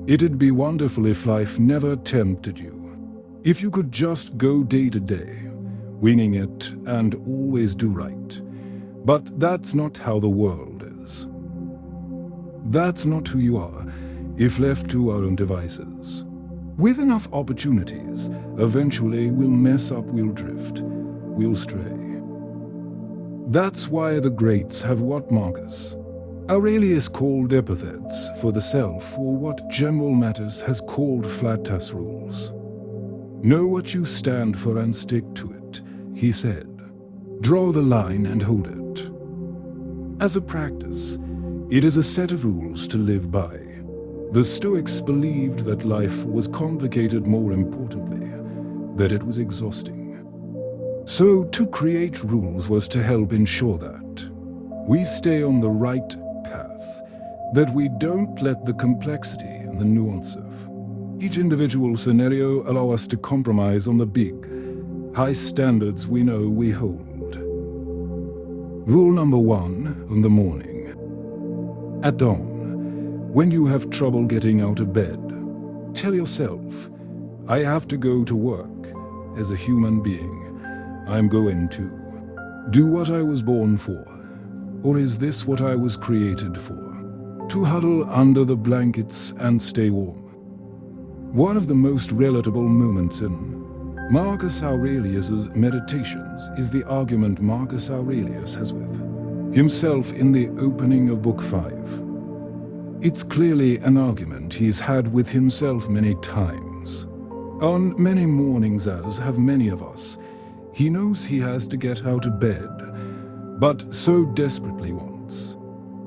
It'd be wonderful if life never tempted you. If you could just go day to day, winging it and always do right. But that's not how the world is. That's not who you are, if left to our own devices. With enough opportunities, eventually we'll mess up, we'll drift, we'll stray. That's why the greats have what Marcus Aurelius called epithets for the self, or what General Matters has called flatus rules. Know what you stand for and stick to it, he said. Draw the line and hold it. As a practice, it is a set of rules to live by. The Stoics believed that life was complicated, more importantly, that it was exhausting. So to create rules was to help ensure that we stay on the right path, that we don't let the complexity and the nuance of each individual scenario allow us to compromise on the big, high standards we know we hold. Rule number 1 in the morning. At dawn, when you have trouble getting out of bed, tell yourself, I have to go to work. As a human being, I'm going to do what I was born for. Or is this what I was created for? To huddle under the blankets and stay warm. One of the most relatable moments in Marcus Aurelius's Meditations is the argument Marcus Aurelius has with himself in the opening of Book 5. It's clearly an argument he's had with himself many times. On many mornings, as have many of us, he knows he has to get out of bed, but so desperately wants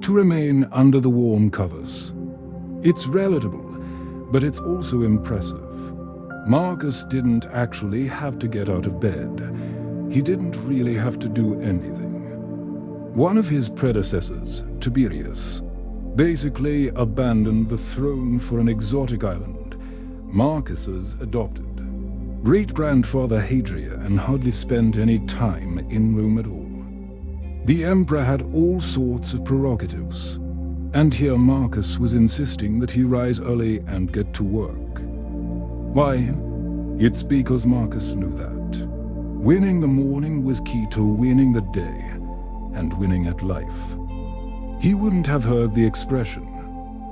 to remain under the warm covers. It's relatable, but it's also impressive. Marcus didn't actually have to get out of bed. He didn't really have to do anything. One of his predecessors, Tiberius, basically abandoned the throne for an exotic island Marcus's adopted. Great-grandfather Hadrian hardly spent any time in Rome at all. The emperor had all sorts of prerogatives, and here Marcus was insisting that he rise early and get to work. Why? It's because Marcus knew that winning the morning was key to winning the day and winning at life. He wouldn't have heard the expression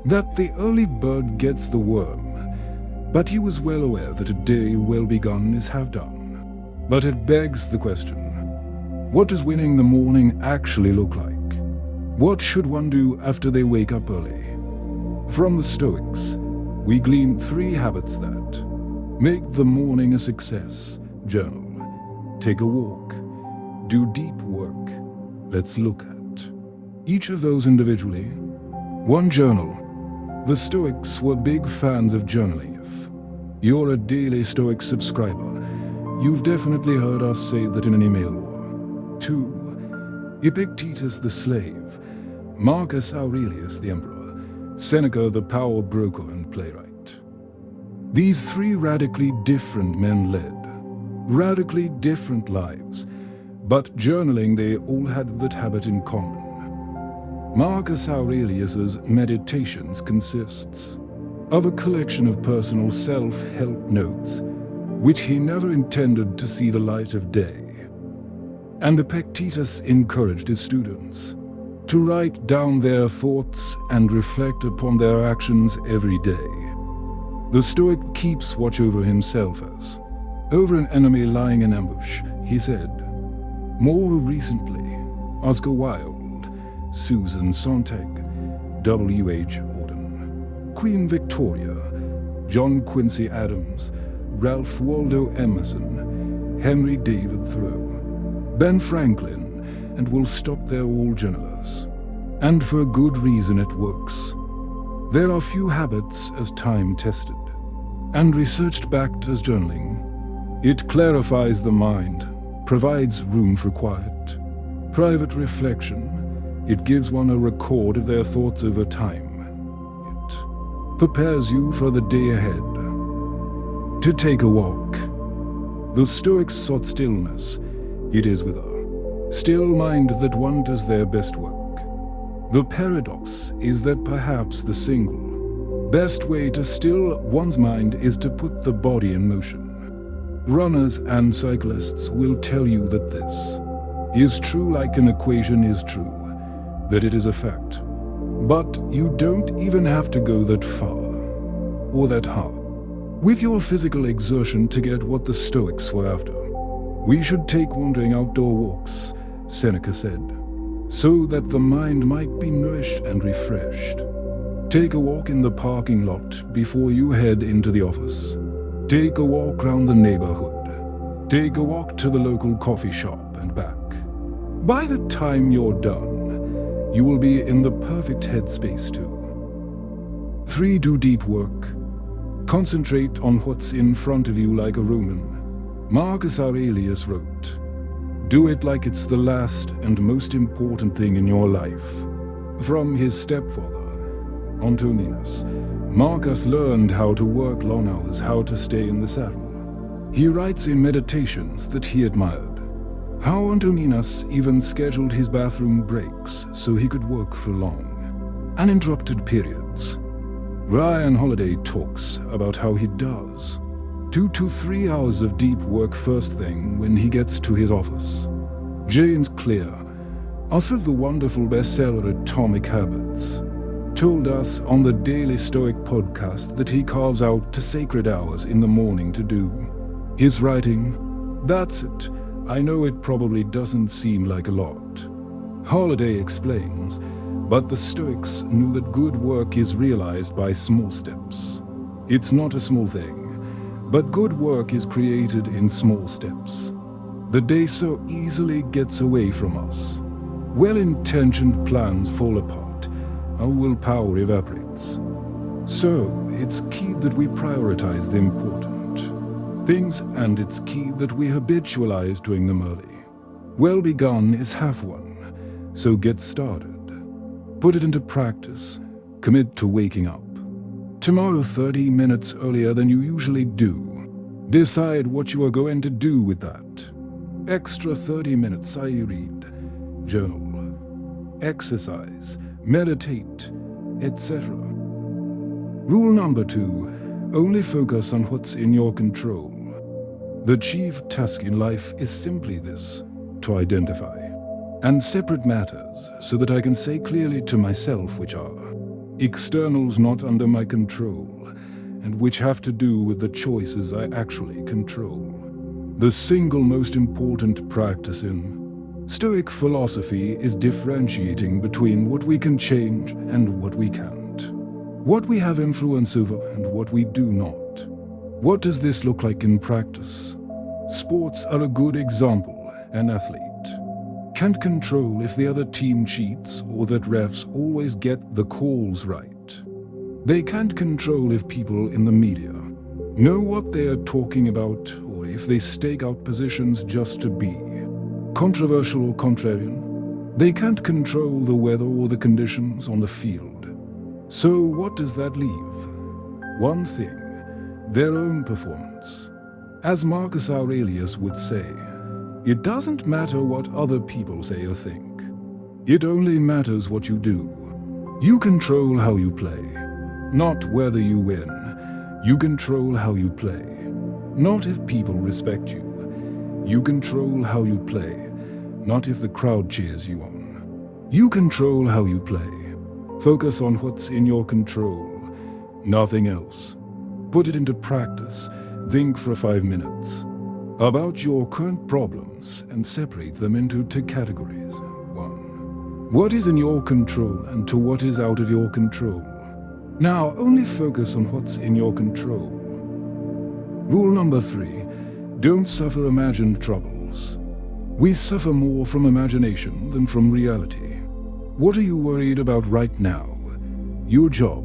that the early bird gets the worm, but he was well aware that a day well begun is half done. But it begs the question, what does winning the morning actually look like? What should one do after they wake up early? From the Stoics, we glean 3 habits that make the morning a success. Journal, take a walk, do deep work. Let's look at each of those individually. 1. Journal. The Stoics were big fans of journaling. If you're a daily Stoic subscriber, you've definitely heard us say that in an email war. 2. Epictetus the slave, Marcus Aurelius the emperor, Seneca the power broker and playwright. These 3 radically different men led radically different lives, but journaling they all had that habit in common. Marcus Aurelius's Meditations consists of a collection of personal self-help notes, which he never intended to see the light of day. And Epictetus encouraged his students to write down their thoughts and reflect upon their actions every day. The Stoic keeps watch over himself as over an enemy lying in ambush, he said. More recently, Oscar Wilde, Susan Sontag, W.H. Auden, Queen Victoria, John Quincy Adams, Ralph Waldo Emerson, Henry David Thoreau, Ben Franklin, and we'll stop there, all journalists. And for good reason it works. There are few habits as time-tested and research-backed as journaling. It clarifies the mind, provides room for quiet, private reflection. It gives one a record of their thoughts over time. It prepares you for the day ahead. To take a walk. The Stoics sought stillness. It is with a still mind that one does their best work. The paradox is that perhaps the single Best way to still one's mind is to put the body in motion. Runners and cyclists will tell you that this is true like an equation is true, that it is a fact. But you don't even have to go that far or that hard with your physical exertion to get what the Stoics were after. We should take wandering outdoor walks, Seneca said, so that the mind might be nourished and refreshed. Take a walk in the parking lot before you head into the office. Take a walk around the neighborhood. Take a walk to the local coffee shop and back. By the time you're done, you will be in the perfect headspace too. 3. Do deep work. Concentrate on what's in front of you like a Roman. Marcus Aurelius wrote, "Do it like it's the last and most important thing in your life." From his stepfather, Antoninus, Marcus learned how to work long hours, how to stay in the saddle. He writes in Meditations that he admired how Antoninus even scheduled his bathroom breaks so he could work for long, uninterrupted periods. Ryan Holiday talks about how he does 2 to 3 hours of deep work first thing when he gets to his office. James Clear, author of the wonderful bestseller Atomic Habits, told us on the Daily Stoic podcast that he carves out sacred hours in the morning to do his writing. That's it. I know it probably doesn't seem like a lot. Holiday explains, but the Stoics knew that good work is realized by small steps. It's not a small thing, but good work is created in small steps. The day so easily gets away from us. Well-intentioned plans fall apart. Our willpower evaporates. So, it's key that we prioritize the important things, and it's key that we habitualize doing them early. Well begun is half won, so get started. Put it into practice. Commit to waking up tomorrow 30 minutes earlier than you usually do. Decide what you are going to do with that extra 30 minutes. I read, journal, exercise, meditate, etc. Rule number 2, only focus on what's in your control. The chief task in life is simply this, to identify and separate matters so that I can say clearly to myself which are externals not under my control and which have to do with the choices I actually control. The single most important practice in Stoic philosophy is differentiating between what we can change and what we can't, what we have influence over and what we do not. What does this look like in practice? Sports are a good example. An athlete can't control if the other team cheats or that refs always get the calls right. They can't control if people in the media know what they are talking about or if they stake out positions just to be controversial or contrarian. They can't control the weather or the conditions on the field. So what does that leave? One thing, their own performance. As Marcus Aurelius would say, it doesn't matter what other people say or think. It only matters what you do. You control how you play, not whether you win. You control how you play, not if people respect you. You control how you play, not if the crowd cheers you on. You control how you play. Focus on what's in your control, nothing else. Put it into practice. Think for 5 minutes about your current problems and separate them into 2 categories. 1. What is in your control and 2. What is out of your control. Now only focus on what's in your control. Rule number 3. Don't suffer imagined troubles. We suffer more from imagination than from reality. What are you worried about right now? Your job,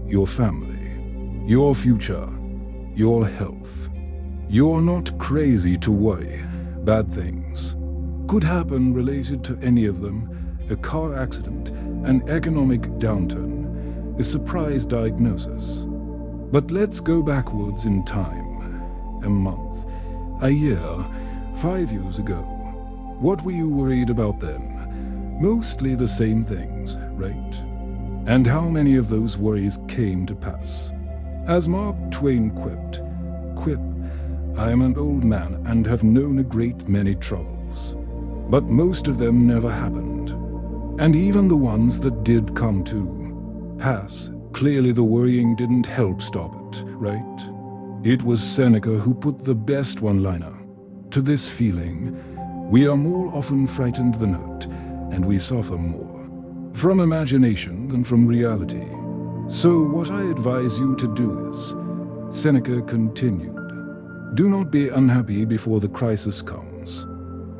your family, your future, your health. You're not crazy to worry. Bad things could happen related to any of them: a car accident, an economic downturn, a surprise diagnosis. But let's go backwards in time. A month, a year, 5 years ago. What were you worried about then? Mostly the same things, right? And how many of those worries came to pass? As Mark Twain quipped, "Quip, I am an old man and have known a great many troubles. But most of them never happened. And even the ones that did come to pass, clearly the worrying didn't help stop it, right?" It was Seneca who put the best one-liner to this feeling: we are more often frightened than hurt, and we suffer more from imagination than from reality. So what I advise you to do is, Seneca continued, do not be unhappy before the crisis comes.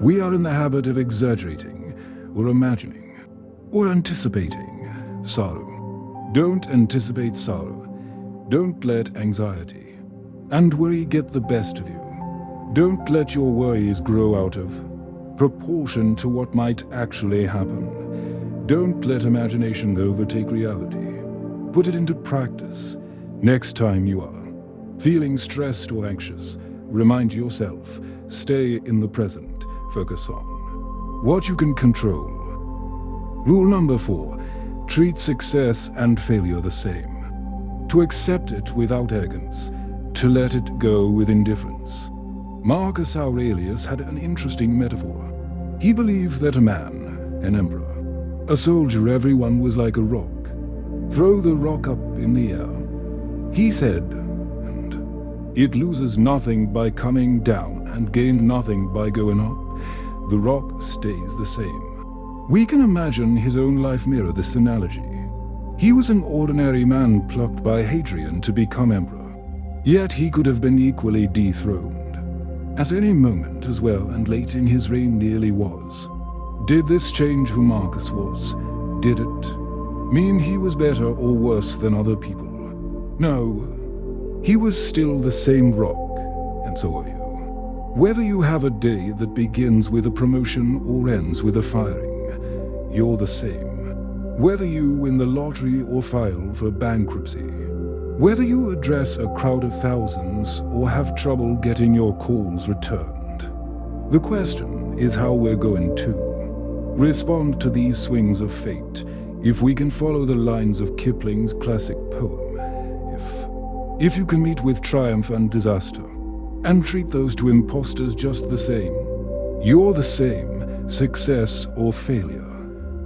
We are in the habit of exaggerating, or imagining, or anticipating sorrow. Don't anticipate sorrow. Don't let anxiety and worry get the best of you. Don't let your worries grow out of proportion to what might actually happen. Don't let imagination overtake reality. Put it into practice. Next time you are feeling stressed or anxious, remind yourself, stay in the present, focus on what you can control. Rule number 4, treat success and failure the same. To accept it without arrogance, to let it go with indifference. Marcus Aurelius had an interesting metaphor. He believed that a man, an emperor, a soldier, everyone was like a rock. Throw the rock up in the air, he said, and it loses nothing by coming down and gained nothing by going up. The rock stays the same. We can imagine his own life mirror this analogy. He was an ordinary man plucked by Hadrian to become emperor, yet he could have been equally dethroned at any moment as well, and late in his reign nearly was. Did this change who Marcus was? Did it mean he was better or worse than other people? No, he was still the same rock, and so are you. Whether you have a day that begins with a promotion or ends with a firing, you're the same. Whether you win the lottery or file for bankruptcy, whether you address a crowd of thousands or have trouble getting your calls returned, the question is how we're going to respond to these swings of fate. If we can follow the lines of Kipling's classic poem, if you can meet with triumph and disaster, and treat those two impostors just the same, you're the same, success or failure,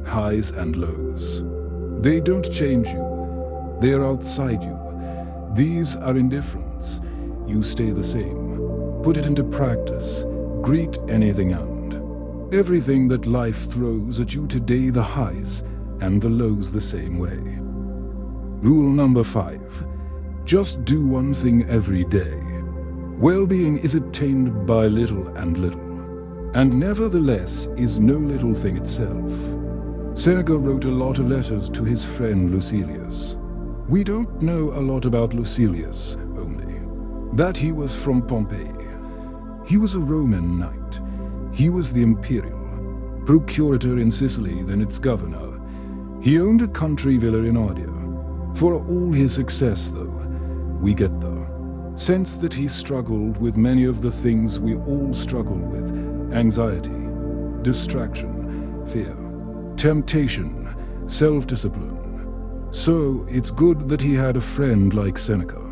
highs and lows. They don't change you, they're outside you. These are indifference, you stay the same. Put it into practice, greet anything and everything that life throws at you today, the highs and the lows the same way. Rule number 5, just do one thing every day. Well-being is attained by little and little, and nevertheless is no little thing itself. Seneca wrote a lot of letters to his friend Lucilius. We don't know a lot about Lucilius, only that he was from Pompeii. He was a Roman knight. He was the imperial procurator in Sicily, then its governor. He owned a country villa in Ardea. For all his success, though, we get the sense that he struggled with many of the things we all struggle with: anxiety, distraction, fear, temptation, self-discipline. So it's good that he had a friend like Seneca,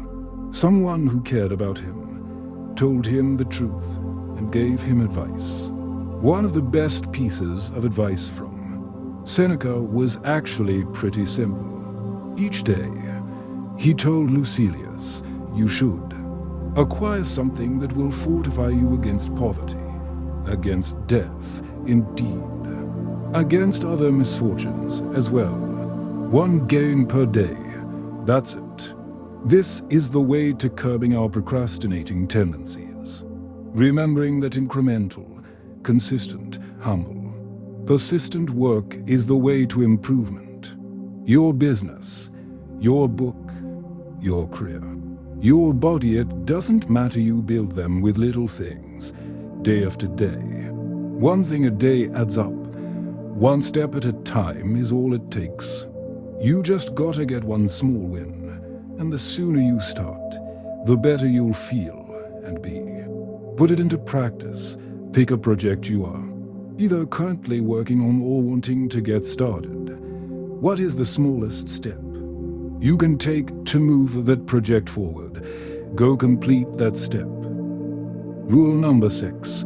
someone who cared about him, told him the truth, and gave him advice. One of the best pieces of advice from Seneca was actually pretty simple. Each day, he told Lucilius, you should acquire something that will fortify you against poverty, against death, indeed, against other misfortunes as well. One gain per day, that's it. This is the way to curbing our procrastinating tendencies. Remembering that incremental, consistent, humble, persistent work is the way to improvement. Your business, your book, your career, your body, it doesn't matter, you build them with little things, day after day. One thing a day adds up. One step at a time is all it takes. You just gotta get one small win, and the sooner you start, the better you'll feel and be. Put it into practice. Pick a project you are either currently working on or wanting to get started. What is the smallest step you can take to move that project forward? Go complete that step. Rule number 6.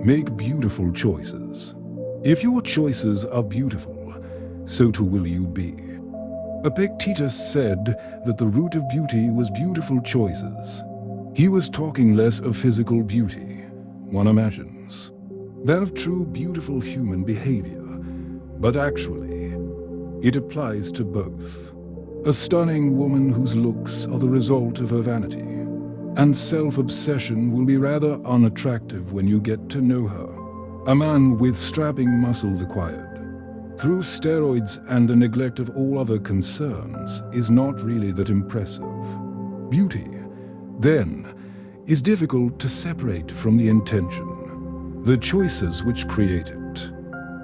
Make beautiful choices. If your choices are beautiful, so too will you be. Epictetus said that the root of beauty was beautiful choices. He was talking less of physical beauty, one imagines, than of true beautiful human behavior, but actually, it applies to both. A stunning woman whose looks are the result of her vanity and self-obsession will be rather unattractive when you get to know her. A man with strapping muscles acquired through steroids and a neglect of all other concerns is not really that impressive. Beauty, then, is difficult to separate from the intention, the choices which create it.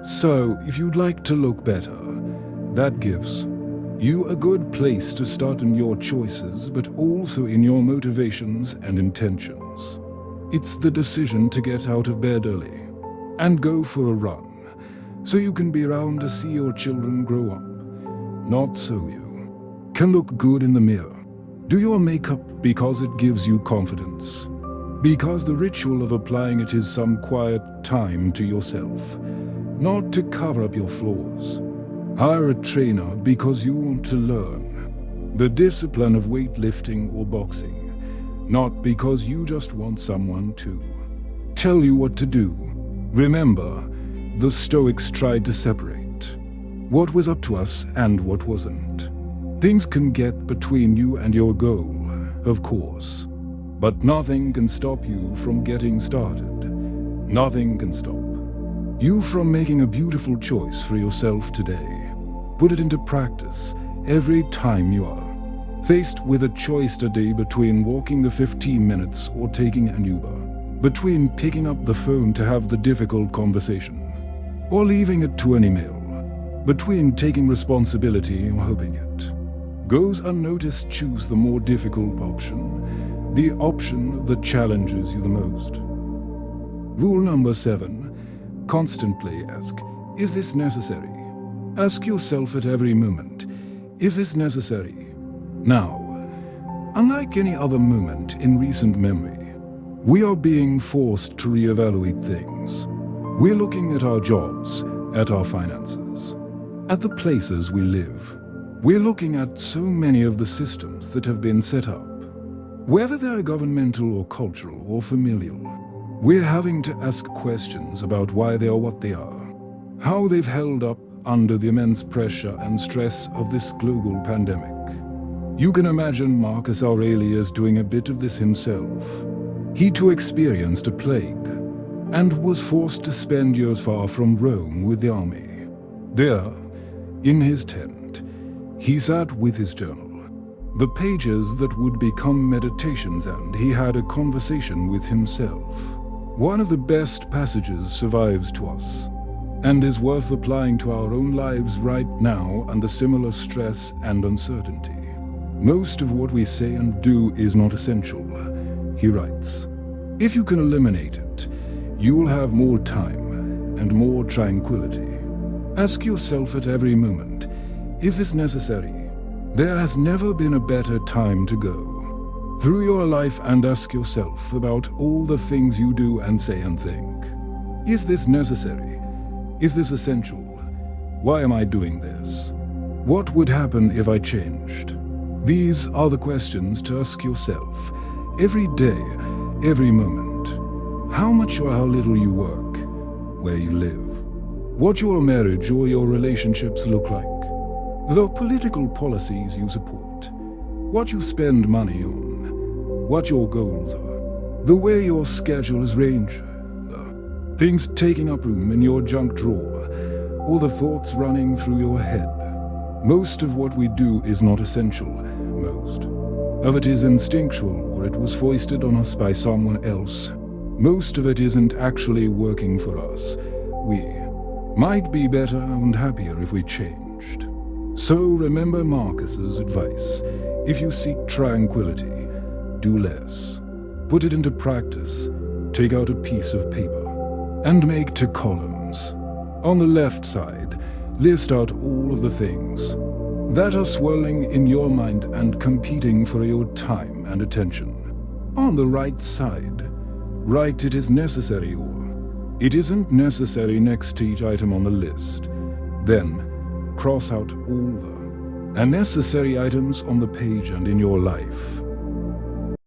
So, if you'd like to look better, that gives you a good place to start in your choices, but also in your motivations and intentions. It's the decision to get out of bed early and go for a run, so you can be around to see your children grow up. Not so you can look good in the mirror. Do your makeup because it gives you confidence, because the ritual of applying it is some quiet time to yourself, not to cover up your flaws. Hire a trainer because you want to learn the discipline of weightlifting or boxing, not because you just want someone to tell you what to do. Remember, the Stoics tried to separate what was up to us and what wasn't. Things can get between you and your goal, of course, but nothing can stop you from getting started. Nothing can stop you from making a beautiful choice for yourself today. Put it into practice every time you are faced with a choice today between walking the 15 minutes or taking an Uber, between picking up the phone to have the difficult conversation or leaving it to an email, between taking responsibility or hoping it goes unnoticed. Choose the more difficult option, the option that challenges you the most. Rule number 7. Constantly ask, is this necessary? Ask yourself at every moment, is this necessary? Now, unlike any other moment in recent memory, we are being forced to reevaluate things. We're looking at our jobs, at our finances, at the places we live. We're looking at so many of the systems that have been set up, whether they're governmental or cultural or familial. We're having to ask questions about why they are what they are, how they've held up under the immense pressure and stress of this global pandemic. You can imagine Marcus Aurelius doing a bit of this himself. He too experienced a plague and was forced to spend years far from Rome with the army. There, in his tent, he sat with his journal, the pages that would become meditations, and he had a conversation with himself. One of the best passages survives to us and is worth applying to our own lives right now under similar stress and uncertainty. Most of what we say and do is not essential, he writes. If you can eliminate it, you will have more time and more tranquility. Ask yourself at every moment, is this necessary? There has never been a better time to go through your life and ask yourself about all the things you do and say and think. Is this necessary? Is this essential? Why am I doing this? What would happen if I changed? These are the questions to ask yourself every day, every moment. How much or how little you work, where you live, what your marriage or your relationships look like, the political policies you support, what you spend money on, what your goals are, the way your schedule is arranged, things taking up room in your junk drawer, or the thoughts running through your head. Most of what we do is not essential. Most of it is instinctual, or it was foisted on us by someone else. Most of it isn't actually working for us. We might be better and happier if we changed. So remember Marcus's advice. If you seek tranquility, do less. Put it into practice. Take out a piece of paper and make 2 columns. On the left side, List out all of the things that are swirling in your mind and competing for your time and attention. On the right side, write it is necessary or it isn't necessary next to each item on the list. Then, cross out all the unnecessary items on the page and in your life.